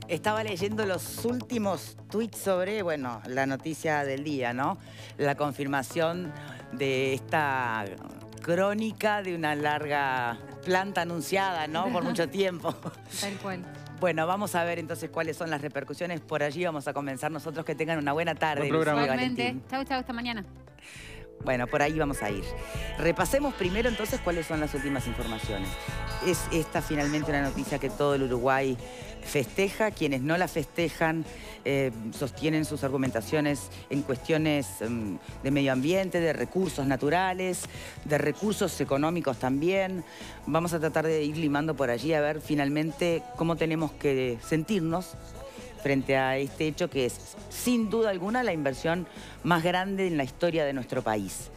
Estaba leyendo los últimos tweets sobre, bueno, la noticia del día, ¿no? La confirmación de esta crónica de una larga planta anunciada, ¿no? Por mucho tiempo. Tal cual. Bueno, vamos a ver entonces cuáles son las repercusiones. Por allí vamos a comenzar nosotros. Que tengan una buena tarde. Buen programa. Igualmente. Chau, chau, hasta mañana. Bueno, por ahí vamos a ir. Repasemos primero entonces cuáles son las últimas informaciones. Es esta finalmente una noticia que todo el Uruguay festeja. Quienes no la festejan sostienen sus argumentaciones en cuestiones de medio ambiente, de recursos naturales, de recursos económicos también. Vamos a tratar de ir limando por allí a ver finalmente cómo tenemos que sentirnos frente a este hecho que es, sin duda alguna, la inversión más grande en la historia de nuestro país.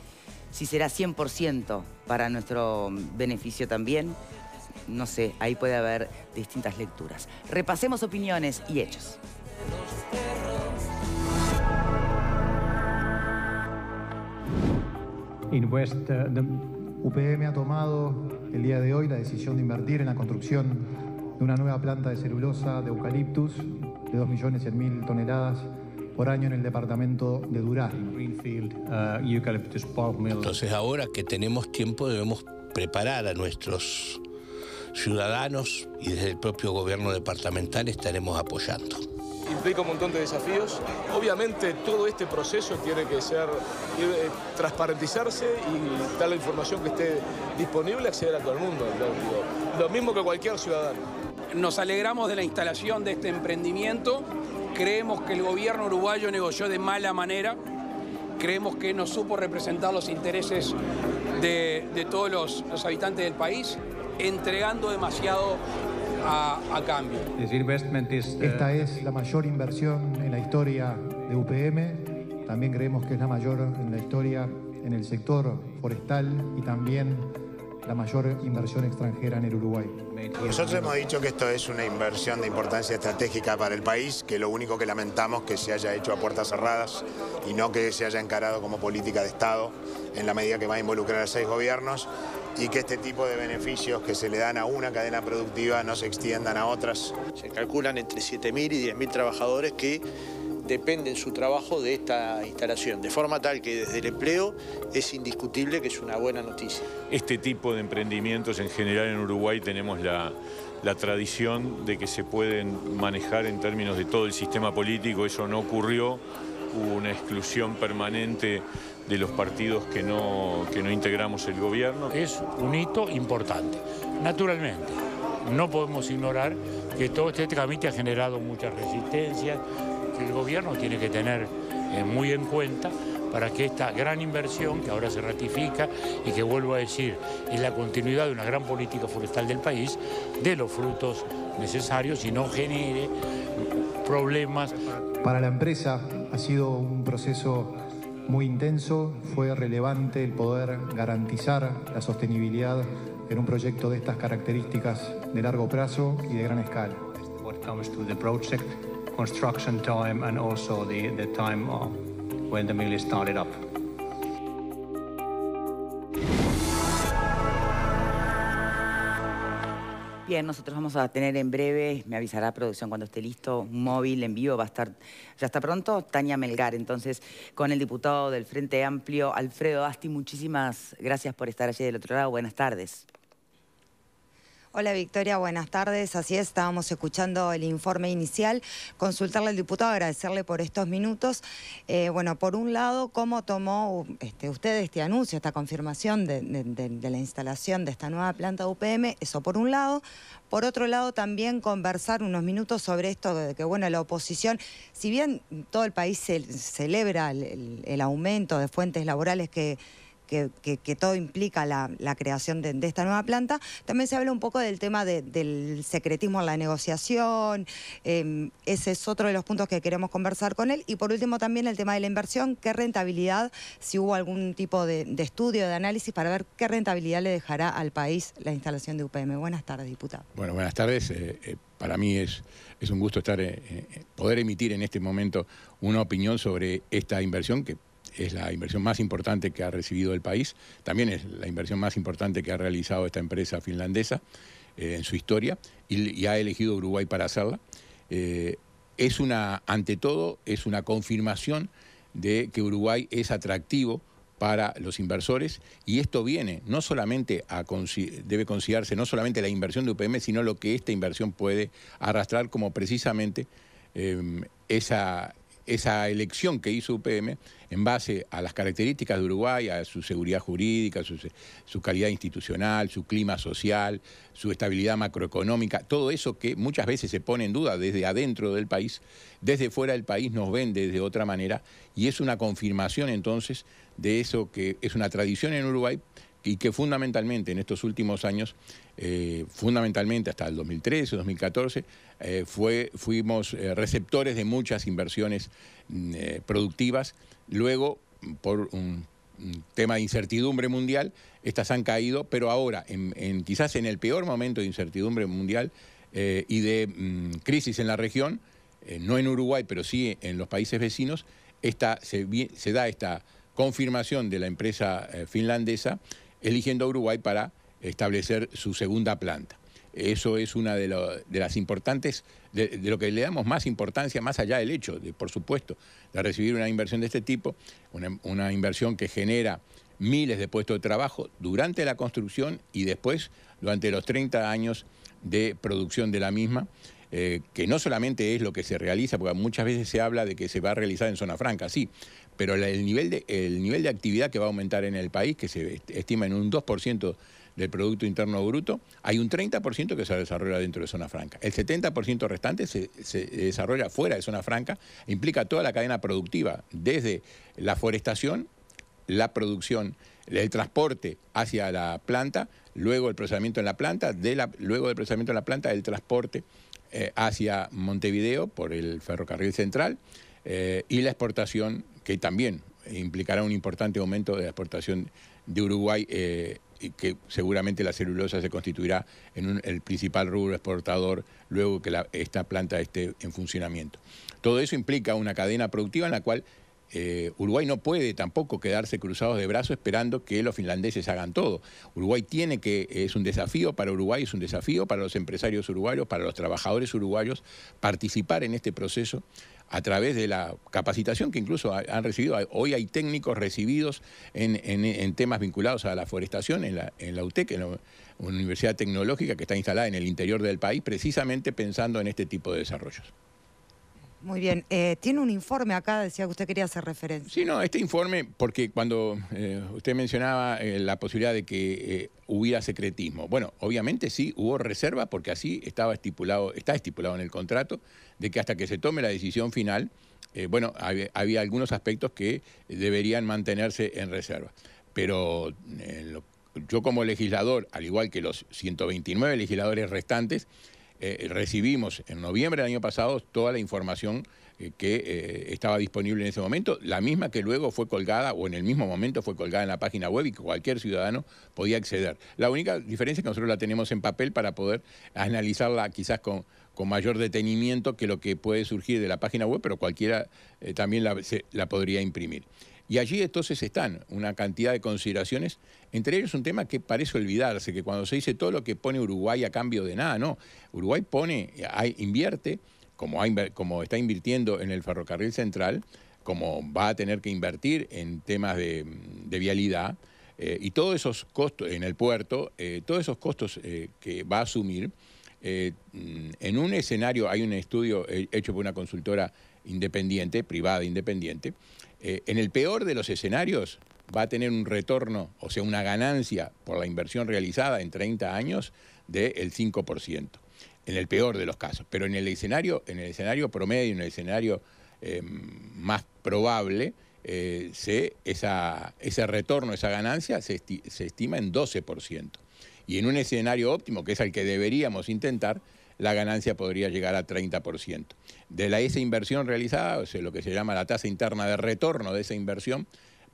Si será 100% para nuestro beneficio también, no sé, ahí puede haber distintas lecturas. Repasemos opiniones y hechos. UPM ha tomado el día de hoy la decisión de invertir en la construcción de una nueva planta de celulosa de eucaliptus de 2.100.000 toneladas por año en el departamento de Durazno. Entonces ahora que tenemos tiempo debemos preparar a nuestros ciudadanos y desde el propio gobierno departamental estaremos apoyando. Implica un montón de desafíos. Obviamente todo este proceso tiene que transparentizarse y dar la información que esté disponible, acceder a todo el mundo. Lo mismo que cualquier ciudadano. Nos alegramos de la instalación de este emprendimiento. Creemos que el gobierno uruguayo negoció de mala manera. Creemos que no supo representar los intereses de todos los habitantes del país, entregando demasiado a cambio. Esta es la mayor inversión en la historia de UPM. También creemos que es la mayor en la historia en el sector forestal y también la mayor inversión extranjera en el Uruguay. Nosotros hemos dicho que esto es una inversión de importancia estratégica para el país, que lo único que lamentamos que se haya hecho a puertas cerradas y no que se haya encarado como política de Estado en la medida que va a involucrar a 6 gobiernos y que este tipo de beneficios que se le dan a una cadena productiva no se extiendan a otras. Se calculan entre 7.000 y 10.000 trabajadores que dependen su trabajo de esta instalación, de forma tal que desde el empleo es indiscutible que es una buena noticia. Este tipo de emprendimientos en general en Uruguay tenemos la tradición de que se pueden manejar en términos de todo el sistema político. Eso no ocurrió, hubo una exclusión permanente de los partidos que no integramos el gobierno. Es un hito importante. Naturalmente, no podemos ignorar que todo este trámite ha generado muchas resistencias, que el gobierno tiene que tener muy en cuenta para que esta gran inversión, que ahora se ratifica y que, vuelvo a decir, es la continuidad de una gran política forestal del país, dé los frutos necesarios y no genere problemas. Para la empresa ha sido un proceso muy intenso. Fue relevante el poder garantizar la sostenibilidad en un proyecto de estas características de largo plazo y de gran escala. Construction time and also the time when the mill is started up. Bien, nosotros vamos a tener en breve, me avisará producción cuando esté listo, un móvil en vivo, va a estar, ya está pronto, Tania Melgar, entonces, con el diputado del Frente Amplio, Alfredo Asti. Muchísimas gracias por estar allí del otro lado, buenas tardes. Hola Victoria, buenas tardes. Así es, estábamos escuchando el informe inicial. Consultarle al diputado, agradecerle por estos minutos. Bueno, por un lado, ¿cómo tomó usted este anuncio, esta confirmación de la instalación de esta nueva planta de UPM? Eso por un lado. Por otro lado, también conversar unos minutos sobre esto de que, bueno, la oposición, si bien todo el país celebra el aumento de fuentes laborales que todo implica la creación de esta nueva planta, también se habla un poco del tema del secretismo en la negociación. Ese es otro de los puntos que queremos conversar con él. Y por último también el tema de la inversión, qué rentabilidad, si hubo algún tipo de estudio, de análisis para ver qué rentabilidad le dejará al país la instalación de UPM. Buenas tardes, diputado. Bueno, buenas tardes. Para mí es un gusto poder emitir en este momento una opinión sobre esta inversión que es la inversión más importante que ha recibido el país, también es la inversión más importante que ha realizado esta empresa finlandesa en su historia y ha elegido Uruguay para hacerla. ante todo, es una confirmación de que Uruguay es atractivo para los inversores, y esto viene no solamente debe considerarse no solamente la inversión de UPM, sino lo que esta inversión puede arrastrar, como precisamente esa elección que hizo UPM en base a las características de Uruguay, a su seguridad jurídica, su calidad institucional, su clima social, su estabilidad macroeconómica, todo eso que muchas veces se pone en duda desde adentro del país, desde fuera del país nos ven de otra manera, y es una confirmación entonces de eso que es una tradición en Uruguay y que fundamentalmente en estos últimos años, fundamentalmente hasta el 2013, 2014, fuimos receptores de muchas inversiones productivas. Luego, por un tema de incertidumbre mundial, estas han caído, pero ahora, quizás en el peor momento de incertidumbre mundial y de crisis en la región, no en Uruguay, pero sí en los países vecinos, se da esta confirmación de la empresa finlandesa eligiendo a Uruguay para establecer su segunda planta. Eso es una de las importantes, de lo que le damos más importancia, más allá del hecho, por supuesto, de recibir una inversión de este tipo, una inversión que genera miles de puestos de trabajo durante la construcción y después durante los 30 años de producción de la misma, que no solamente es lo que se realiza, porque muchas veces se habla de que se va a realizar en zona franca, sí, pero el nivel de actividad que va a aumentar en el país, que se estima en un 2% del Producto Interno Bruto, hay un 30% que se desarrolla dentro de zona franca. El 70% restante se desarrolla fuera de zona franca, implica toda la cadena productiva, desde la forestación, la producción, el transporte hacia la planta, luego el procesamiento en la planta, luego del procesamiento en la planta, el transporte hacia Montevideo por el ferrocarril central y la exportación, que también implicará un importante aumento de la exportación de Uruguay, y que seguramente la celulosa se constituirá en el principal rubro exportador luego que esta planta esté en funcionamiento. Todo eso implica una cadena productiva en la cual Uruguay no puede tampoco quedarse cruzados de brazos esperando que los finlandeses hagan todo. Uruguay es un desafío para Uruguay, es un desafío para los empresarios uruguayos, para los trabajadores uruguayos, participar en este proceso a través de la capacitación que incluso han recibido. Hoy hay técnicos recibidos en temas vinculados a la forestación en la UTEC, en la Universidad Tecnológica, que está instalada en el interior del país, precisamente pensando en este tipo de desarrollos. Muy bien. Tiene un informe acá, decía que usted quería hacer referencia. Sí, no, este informe, porque cuando usted mencionaba la posibilidad de que hubiera secretismo. Bueno, obviamente sí, hubo reserva porque así está estipulado en el contrato, de que hasta que se tome la decisión final, bueno, había algunos aspectos que deberían mantenerse en reserva. Pero yo como legislador, al igual que los 129 legisladores restantes, recibimos en noviembre del año pasado toda la información que estaba disponible en ese momento, la misma que luego fue colgada, o en el mismo momento fue colgada en la página web y que cualquier ciudadano podía acceder. La única diferencia es que nosotros la tenemos en papel para poder analizarla quizás con mayor detenimiento que lo que puede surgir de la página web, pero cualquiera también la podría imprimir. Y allí entonces están una cantidad de consideraciones, entre ellos un tema que parece olvidarse, que cuando se dice todo lo que pone Uruguay a cambio de nada, no. Uruguay invierte, como está invirtiendo en el ferrocarril central, como va a tener que invertir en temas de vialidad, y todos esos costos en el puerto, todos esos costos que va a asumir, en un escenario, hay un estudio hecho por una consultora independiente, privada independiente, en el peor de los escenarios va a tener un retorno, o sea, una ganancia por la inversión realizada en 30 años del 5%, en el peor de los casos. Pero en el escenario promedio, en el escenario más probable, ese retorno, esa ganancia se estima en 12%. Y en un escenario óptimo, que es el que deberíamos intentar, la ganancia podría llegar a 30%. De esa inversión realizada, o sea, lo que se llama la tasa interna de retorno de esa inversión,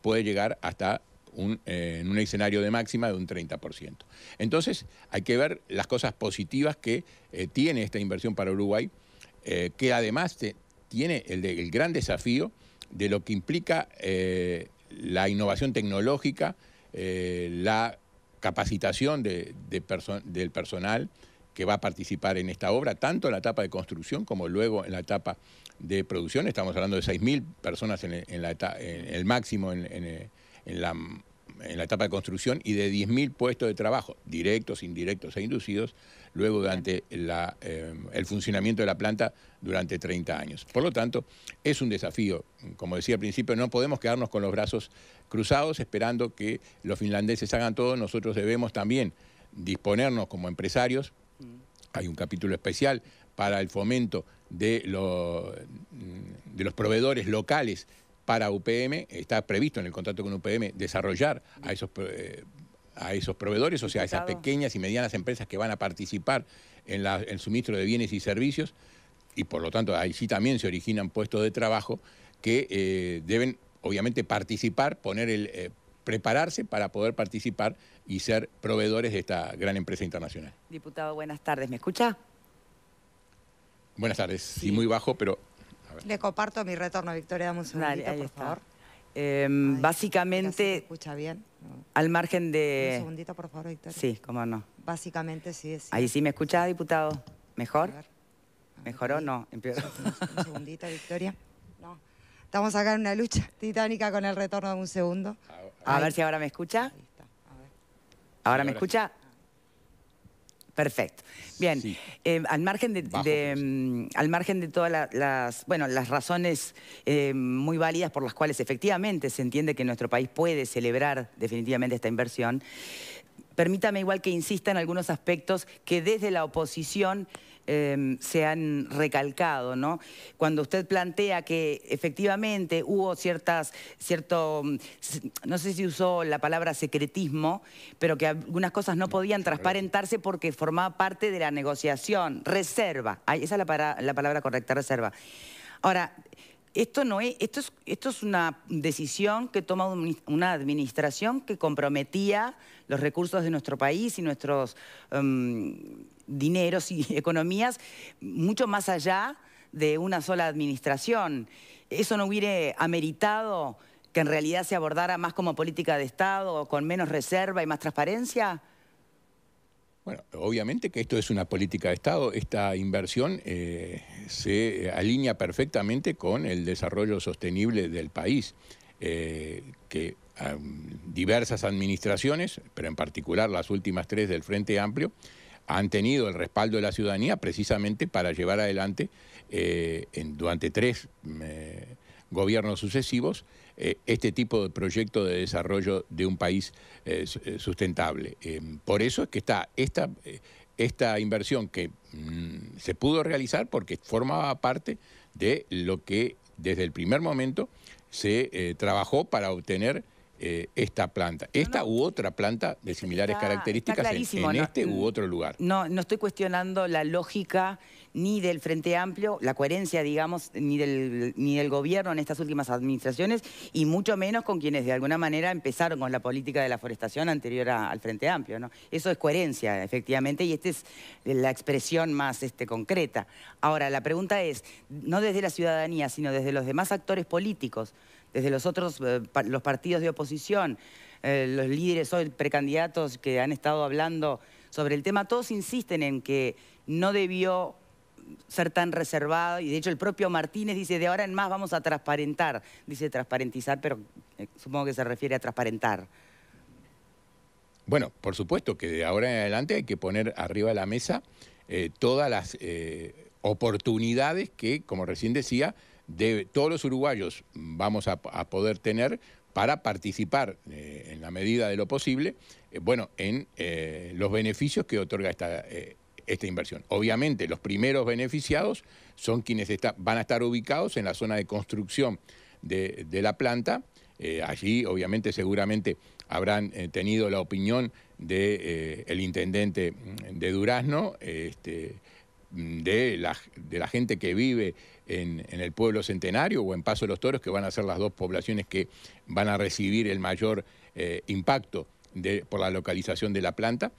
puede llegar hasta en un escenario de máxima de un 30%. Entonces, hay que ver las cosas positivas que tiene esta inversión para Uruguay, que además tiene el gran desafío de lo que implica la innovación tecnológica, la capacitación del personal, que va a participar en esta obra, tanto en la etapa de construcción como luego en la etapa de producción. Estamos hablando de 6.000 personas en el máximo en la etapa de construcción y de 10.000 puestos de trabajo, directos, indirectos e inducidos, luego durante el funcionamiento de la planta durante 30 años. Por lo tanto, es un desafío. Como decía al principio, no podemos quedarnos con los brazos cruzados esperando que los finlandeses hagan todo. Nosotros debemos también disponernos como empresarios. Hay un capítulo especial para el fomento de los proveedores locales para UPM. Está previsto en el contrato con UPM desarrollar a esos proveedores, o sea, a esas pequeñas y medianas empresas que van a participar en el suministro de bienes y servicios, y por lo tanto ahí sí también se originan puestos de trabajo que deben obviamente participar, prepararse para poder participar y ser proveedores de esta gran empresa internacional. Diputado, buenas tardes. ¿Me escucha? Buenas tardes. Sí, muy bajo, pero... Le comparto mi retorno, Victoria, dame un segundito, por favor. Básicamente... ¿Se escucha bien? Al margen de... Un segundito, por favor, Victoria. Sí, cómo no. Básicamente sí. Ahí sí me escucha, diputado. ¿Mejor? ¿Mejoró o no? ¿Empeoró? Un segundito, Victoria. No. Estamos acá en una lucha titánica con el retorno de un segundo. A ver si ahora me escucha. Ahí está. A ver. ¿Ahora me escucha? Perfecto. Bien, sí. Al margen de todas las razones muy válidas por las cuales efectivamente se entiende que nuestro país puede celebrar definitivamente esta inversión, permítame igual que insista en algunos aspectos que desde la oposición se han recalcado, ¿no? Cuando usted plantea que efectivamente hubo cierto, no sé si usó la palabra secretismo, pero que algunas cosas no podían transparentarse porque formaba parte de la negociación. Reserva, esa es la palabra correcta, reserva. Ahora, esto es una decisión que toma una administración que comprometía los recursos de nuestro país y nuestros dineros y economías mucho más allá de una sola administración. ¿Eso no hubiera ameritado que en realidad se abordara más como política de Estado, con menos reserva y más transparencia? Bueno, obviamente que esto es una política de Estado. Esta inversión se alinea perfectamente con el desarrollo sostenible del país, que diversas administraciones, pero en particular las últimas 3 del Frente Amplio, han tenido el respaldo de la ciudadanía precisamente para llevar adelante durante 3 gobiernos sucesivos este tipo de proyecto de desarrollo de un país sustentable. Por eso es que está esta inversión que se pudo realizar porque formaba parte de lo que desde el primer momento se trabajó para obtener esta planta. U otra planta de similares características en este u otro lugar. No estoy cuestionando la lógica ni del Frente Amplio, la coherencia, digamos, ni del gobierno en estas últimas administraciones, y mucho menos con quienes de alguna manera empezaron con la política de la forestación anterior al Frente Amplio, ¿no? Eso es coherencia, efectivamente, y esta es la expresión más concreta. Ahora, la pregunta es, no desde la ciudadanía, sino desde los demás actores políticos, desde los partidos de oposición, los líderes hoy precandidatos que han estado hablando sobre el tema, todos insisten en que no debió ser tan reservado, y de hecho el propio Martínez dice, de ahora en más vamos a transparentar, dice transparentizar, pero supongo que se refiere a transparentar. Bueno, por supuesto que de ahora en adelante hay que poner arriba de la mesa todas las oportunidades que, como recién decía, todos los uruguayos vamos a poder tener para participar en la medida de lo posible, en los beneficios que otorga esta inversión. Obviamente los primeros beneficiados son quienes van a estar ubicados en la zona de construcción de la planta. Allí obviamente seguramente habrán tenido la opinión del intendente de Durazno, de la gente que vive en el pueblo Centenario o en Paso de los Toros, que van a ser las 2 poblaciones que van a recibir el mayor impacto por la localización de la planta.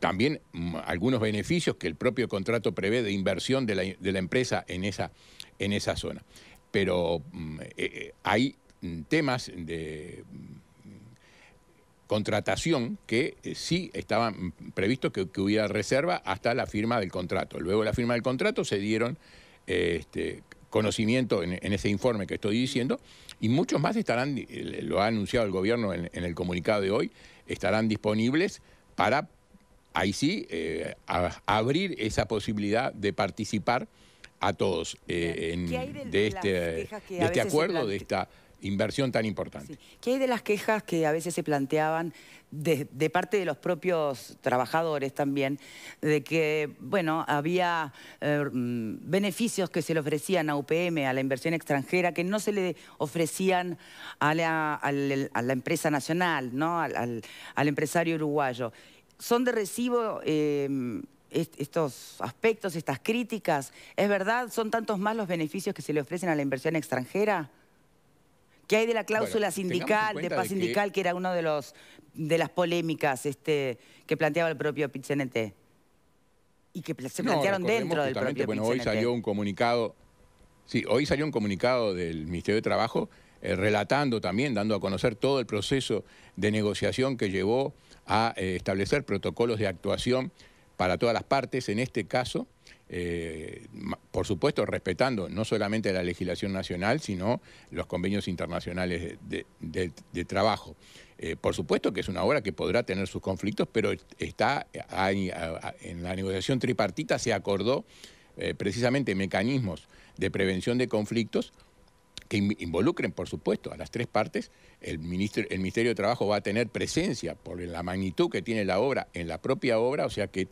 También algunos beneficios que el propio contrato prevé de inversión de la empresa en esa zona. Pero hay temas contratación que sí estaba previsto que hubiera reserva hasta la firma del contrato. Luego de la firma del contrato se dieron conocimiento en ese informe que estoy diciendo, y muchos más estarán, lo ha anunciado el gobierno en el comunicado de hoy, estarán disponibles para, ahí sí, abrir esa posibilidad de participar a todos de este acuerdo, de esta inversión tan importante. Sí. ¿Qué hay de las quejas que a veces se planteaban de parte de los propios trabajadores también, de que, bueno, había beneficios que se le ofrecían a UPM, a la inversión extranjera, que no se le ofrecían a la empresa nacional, ¿no? al empresario uruguayo? ¿Son de recibo estos aspectos, estas críticas? ¿Es verdad? ¿Son tantos más los beneficios que se le ofrecen a la inversión extranjera? ¿Qué hay de la cláusula sindical, de paz sindical, que era una de las polémicas que planteaba el propio PIT-CNT? Y que se plantearon dentro del propio PIT-CNT. Hoy salió un comunicado, hoy salió un comunicado del Ministerio de Trabajo relatando también, dando a conocer todo el proceso de negociación que llevó a establecer protocolos de actuación para todas las partes, en este caso, por supuesto, respetando no solamente la legislación nacional, sino los convenios internacionales de trabajo. Por supuesto que es una obra que podrá tener sus conflictos, pero en la negociación tripartita se acordó precisamente mecanismos de prevención de conflictos que involucren, por supuesto, a las tres partes. El Ministerio de Trabajo va a tener presencia por la magnitud que tiene la obra en la propia obra, o sea que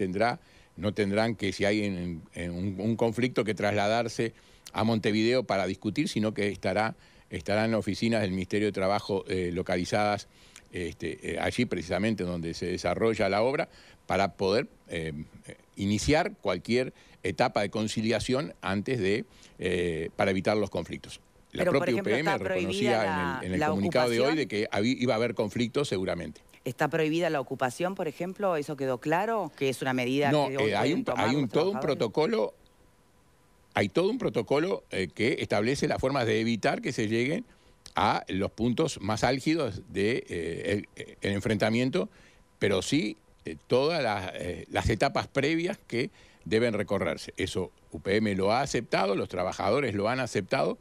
no tendrán que, si hay un conflicto, que trasladarse a Montevideo para discutir, sino que estarán oficinas del Ministerio de Trabajo localizadas allí precisamente donde se desarrolla la obra, para poder iniciar cualquier etapa de conciliación para evitar los conflictos. La propia UPM reconocía en el comunicado de hoy de que iba a haber conflictos seguramente. ¿Está prohibida la ocupación, por ejemplo? ¿Eso quedó claro? ¿Que es una medida no, que hay todo un protocolo. Hay todo un protocolo que establece las formas de evitar que se lleguen a los puntos más álgidos del enfrentamiento, pero sí todas las etapas previas que deben recorrerse. Eso UPM lo ha aceptado, los trabajadores lo han aceptado.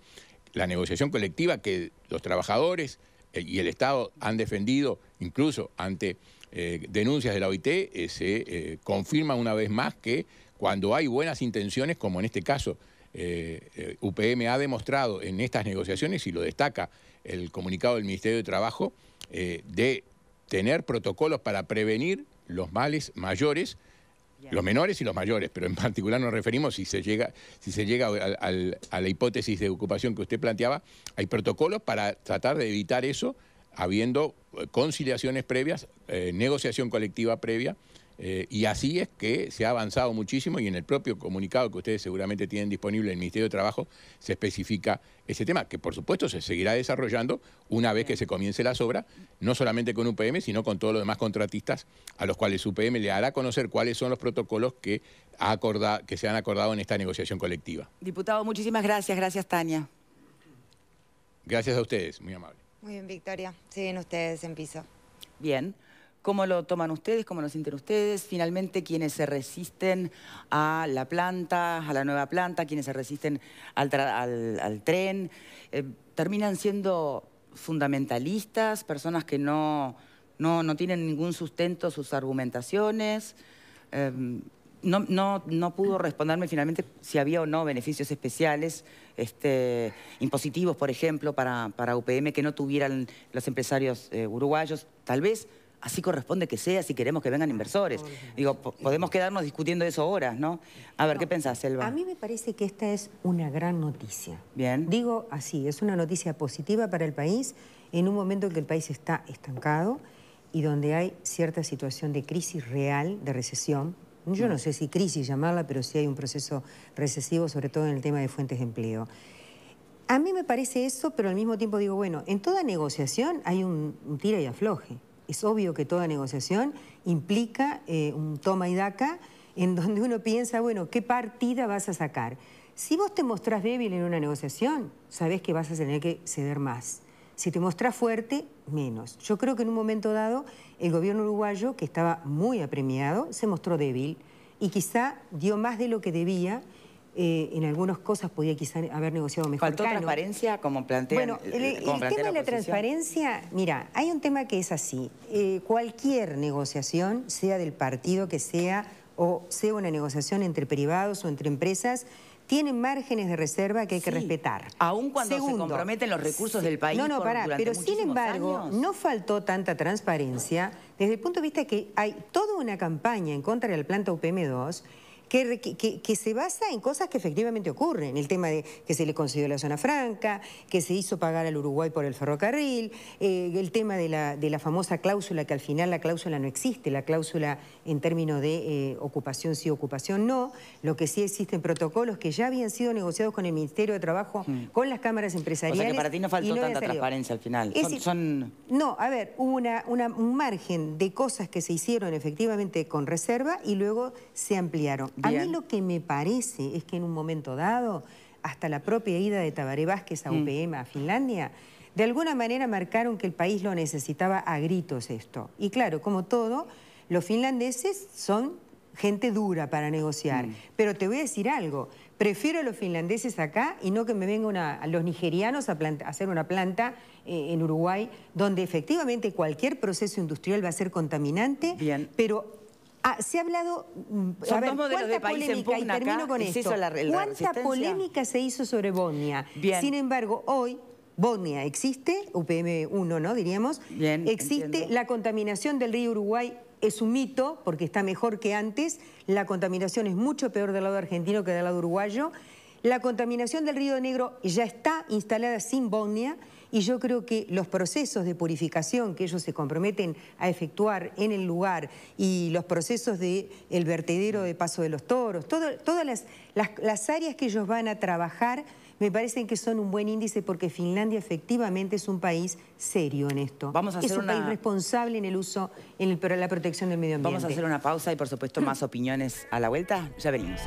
La negociación colectiva que los trabajadores y el Estado han defendido, incluso ante denuncias de la OIT, se confirma una vez más que cuando hay buenas intenciones, como en este caso UPM ha demostrado en estas negociaciones, y lo destaca el comunicado del Ministerio de Trabajo, de tener protocolos para prevenir los males mayores, los menores y los mayores, pero en particular nos referimos, si se llega a la hipótesis de ocupación que usted planteaba, hay protocolos para tratar de evitar eso, habiendo conciliaciones previas, negociación colectiva previa, y así es que se ha avanzado muchísimo, y en el propio comunicado que ustedes seguramente tienen disponible en el Ministerio de Trabajo se especifica ese tema, que por supuesto se seguirá desarrollando una vez que se comience las obras, no solamente con UPM, sino con todos los demás contratistas, a los cuales UPM le hará conocer cuáles son los protocolos que se han acordado en esta negociación colectiva. Diputado, muchísimas gracias. Gracias, Tania. Gracias a ustedes, muy amable. Muy bien, Victoria. Siguen ustedes en piso. Bien. ¿Cómo lo toman ustedes? ¿Cómo lo sienten ustedes? Finalmente, quienes se resisten a la planta, a la nueva planta, quienes se resisten al tren, terminan siendo fundamentalistas, personas que no tienen ningún sustento sus argumentaciones. No pudo responderme finalmente si había o no beneficios especiales, impositivos, por ejemplo, para UPM que no tuvieran los empresarios uruguayos. Tal vez así corresponde que sea si queremos que vengan inversores. Digo, podemos quedarnos discutiendo eso horas, ¿no? A ver, ¿qué pensás, Selva? A mí me parece que esta es una gran noticia. Bien. Digo así, es una noticia positiva para el país en un momento en que el país está estancado y donde hay cierta situación de crisis real, de recesión. Yo no sé si crisis llamarla, pero sí hay un proceso recesivo, sobre todo en el tema de fuentes de empleo. A mí me parece eso, pero al mismo tiempo digo, bueno, en toda negociación hay un tira y afloje. Es obvio que toda negociación implica un toma y daca en donde uno piensa, bueno, ¿qué partida vas a sacar? Si vos te mostrás débil en una negociación, sabés que vas a tener que ceder más. Si te mostrás fuerte, menos. Yo creo que en un momento dado el gobierno uruguayo, que estaba muy apremiado, se mostró débil y quizá dio más de lo que debía. En algunas cosas podía quizá haber negociado mejor. ¿Faltó transparencia como plantean? Bueno, el tema de la transparencia, mira, hay un tema que es así. Cualquier negociación, sea del partido que sea, o sea una negociación entre privados o entre empresas, tienen márgenes de reserva que hay que respetar. Aún cuando se comprometen los recursos del país. No, pará, pero sin embargo, no faltó tanta transparencia desde el punto de vista que hay toda una campaña en contra de la planta UPM-2 que se basa en cosas que efectivamente ocurren. El tema de que se le concedió la zona franca, que se hizo pagar al Uruguay por el ferrocarril, el tema de la famosa cláusula, que al final la cláusula no existe, la cláusula en términos de ocupación sí, ocupación no. Lo que sí existen protocolos que ya habían sido negociados con el Ministerio de Trabajo, con las cámaras empresariales. O sea que para ti no faltó tanta transparencia al final. No, a ver, hubo un margen de cosas que se hicieron efectivamente con reserva y luego se ampliaron. Bien. A mí lo que me parece es que en un momento dado, hasta la propia ida de Tabaré Vázquez a UPM, a Finlandia, de alguna manera marcaron que el país lo necesitaba a gritos esto. Y claro, como todo, los finlandeses son gente dura para negociar. Pero te voy a decir algo, prefiero a los finlandeses acá y no que me vengan a los nigerianos a hacer una planta en Uruguay, donde efectivamente cualquier proceso industrial va a ser contaminante, pero... se ha hablado... Son dos modelos de país en pugna acá. Termino con esto. ¿Cuánta polémica se hizo sobre Bosnia? Sin embargo, hoy Bosnia existe, UPM-1, ¿no? Diríamos. Bien, existe. Entiendo. La contaminación del río Uruguay es un mito, porque está mejor que antes. La contaminación es mucho peor del lado argentino que del lado uruguayo. La contaminación del Río Negro ya está instalada sin Bosnia. Y yo creo que los procesos de purificación que ellos se comprometen a efectuar en el lugar y los procesos del vertedero de Paso de los Toros, todas las áreas que ellos van a trabajar, me parecen que son un buen índice porque Finlandia efectivamente es un país serio en esto. Es un país responsable en el uso, en la protección del medio ambiente. Vamos a hacer una pausa y por supuesto más opiniones a la vuelta. Ya venimos.